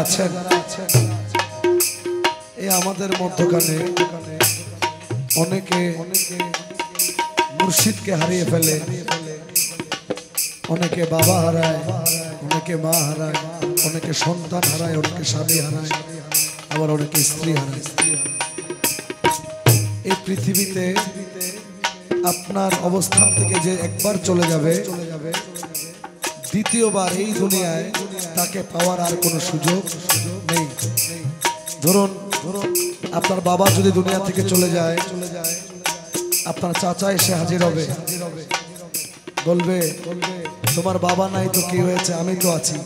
আছেন এই আমাদের মধ্যখানে অনেকে মুর্শিদকে হারিয়ে ফেলে, অনেকে বাবা হারায়, অনেকে মা হারায়, অনেকে সন্তান হারায়, অনেকে স্বামী হারায়, আবার অনেকে স্ত্রী হারায়। এই পৃথিবীতে আপনার অবস্থান থেকে যে একবার চলে যাবে, দ্বিতীয়বার এই দুনিয়ায় তাকে পাওয়ার আর কোনো সুযোগ নেই। ধরুন আপনার বাবা যদি দুনিয়া থেকে চলে যায়, আপনার চাচা এসে হাজির হবে, বলবে তোমার বাবা নাই তো কি হয়েছে, আমি তো আছি।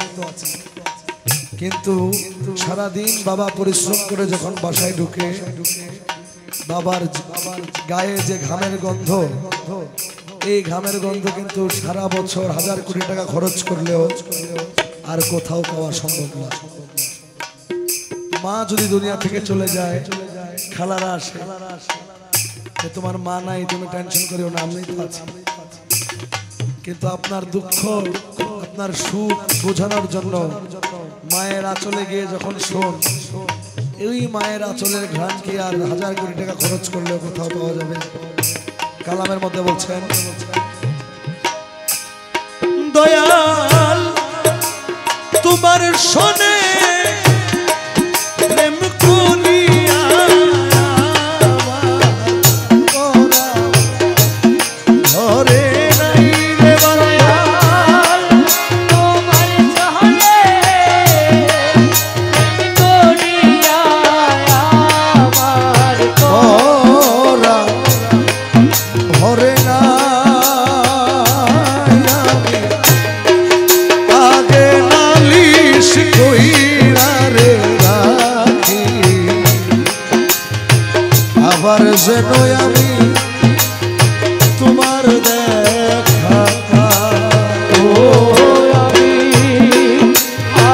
কিন্তু সারাদিন বাবা পরিশ্রম করে যখন বাসায় ঢুকে, বাবার গায়ে যে ঘামের গন্ধ, এই ঘামের গন্ধ কিন্তু সারা বছর হাজার কোটি টাকা খরচ করলেও আর কোথাও পাওয়া সম্ভব না। মা যদি দুনিয়া থেকে চলে যায়, খালারা আসে, তোমার মা নাই তুমি টেনশন করিও না, আমি তো আছি। কিন্তু আপনার দুঃখ, আপনার সুখ বোঝানোর জন্য মায়ের আঁচলে গিয়ে যখন শোন, এই মায়ের আঁচলের ঘ্রাণ কি আর হাজার কোটি টাকা খরচ করলেও কোথাও পাওয়া যাবে? কালামের মধ্যে বলছেন, দয়াল তোমার শোনে প্রেম করিয়া ধরে নাই রে দয়াল, তোমার শোনে প্রেম করিয়া আমার কোরা ধরে না। আবার যেন আমি তোমার দেখা পাবো, আমি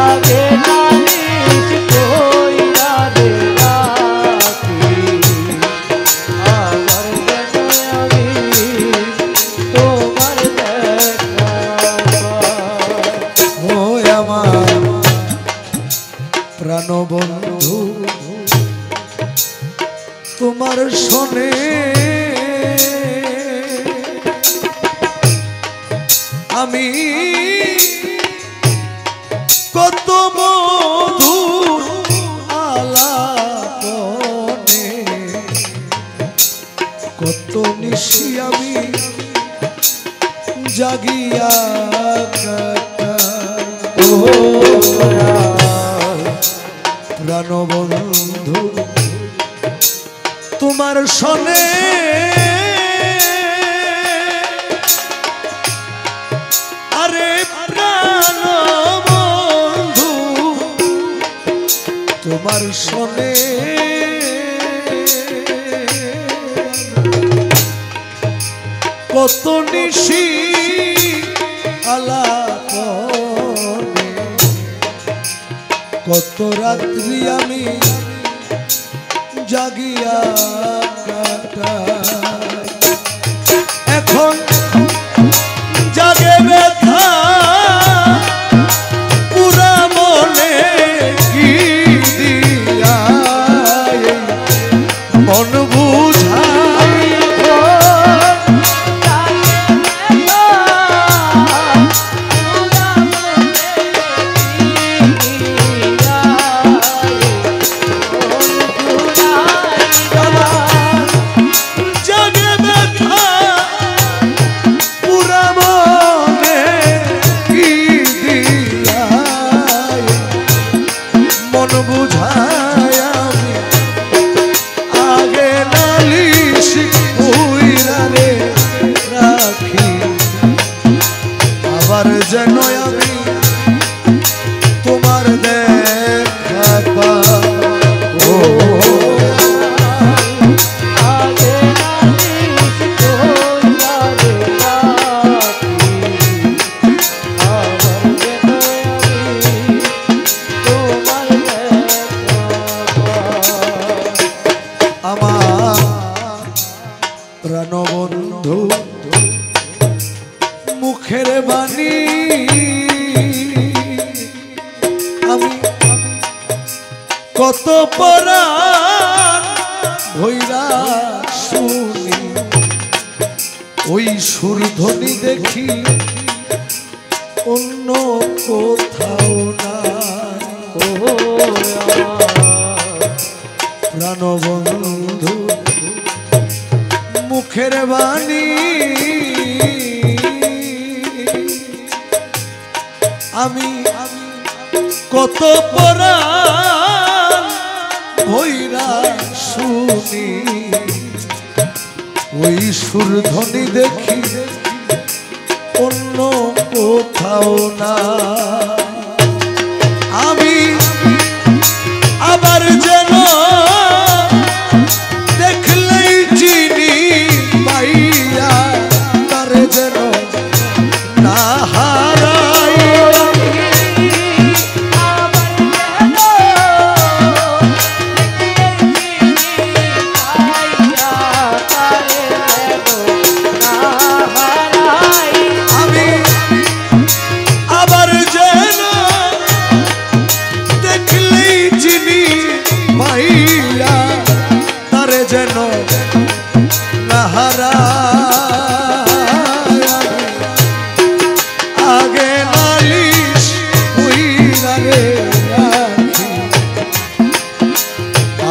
আগে নালিশ কইরা রে রাখি, আবার যেন আমি তোমার দেখা পাবো। ও আমার প্রাণবন্ধু তোমার শোনে আমি কত মধুর আলাপনে, কত নিশি আমি জাগিয়া কাটাই। ও প্রাণবন্ধু তোমার শোনে আরে প্রাণবন্ধু তোমার শোনে কত নিশি আলাপনে, কত রাত্রি আমি জাগিয়া কাটাই। এখন জাগে ব্যথা পুরা মনে কি দিয়া মন বুঝাই, যেন আমি তোমার দেখা পাবো। আগে নালিশ কইরা রে রাখি, আবার যেন আমি তোমার দেখা পাবো। আমার প্রাণবন্ধু মুখের বাণী আমি কত পরাণ ভৈরা শুনি ওই সুরধ্বনি দেখি অন্য কোথাও নাই। প্রাণবন্ধু মুখের বাণী আমি কত পরাণ ভৈরা শুনি ওই সুরধ্বনি দেখি অন্য কোথাও না। আমি আবার যেন দেখলেই চিনি পাইয়া তার যেন না হারাই। যেন নাহারা আগে নালিশ রে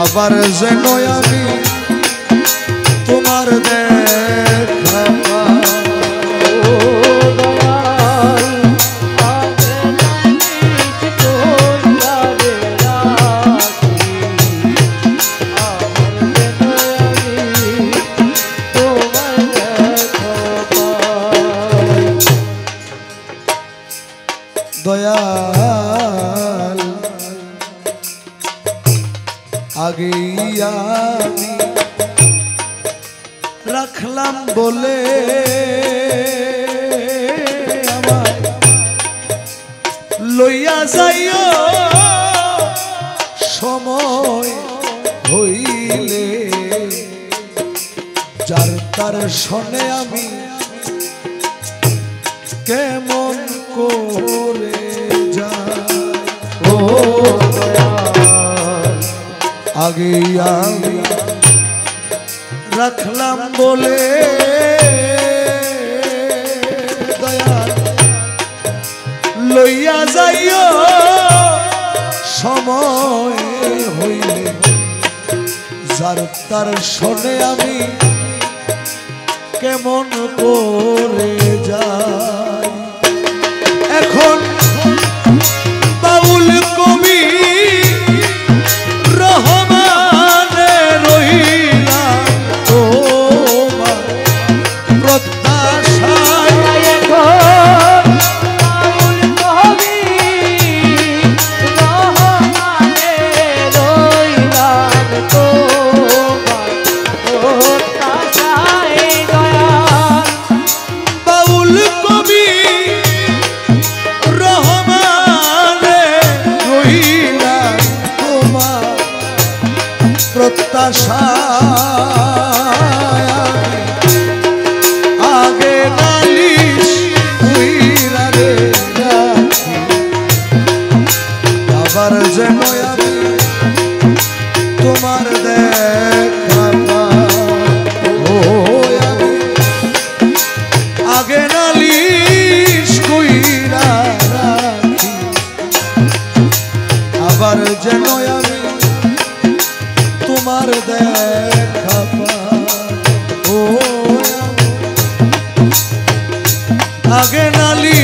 আবার যেন আমি তোমার দেখা দয়াল আগে আমি রাখলাম বলে আমায় লইয়া যাইও সময় হইলে যার তার শোনে আমি কেমন করে যাই। ও আগে আমি রাখলাম বলে দয়াল লইয়া যাইও সময় হইলে যার তার শোনে আমি কেমন করে যাই। এখন বাউল কবি রহমানে রহিলা তোমার প্রত্যাশায়। বাউল কবি রহমানে রহিলা তোমার প্রত্যাশায়। বাউল কবি প্রত্যাশায় আগে নালিশ হইরা রে আবার যেন আমি তোমার দেখা ও আমি আগে নালিশ হইরা রাখি আবার যেন আমি তোমার দেখা ও আগে নালি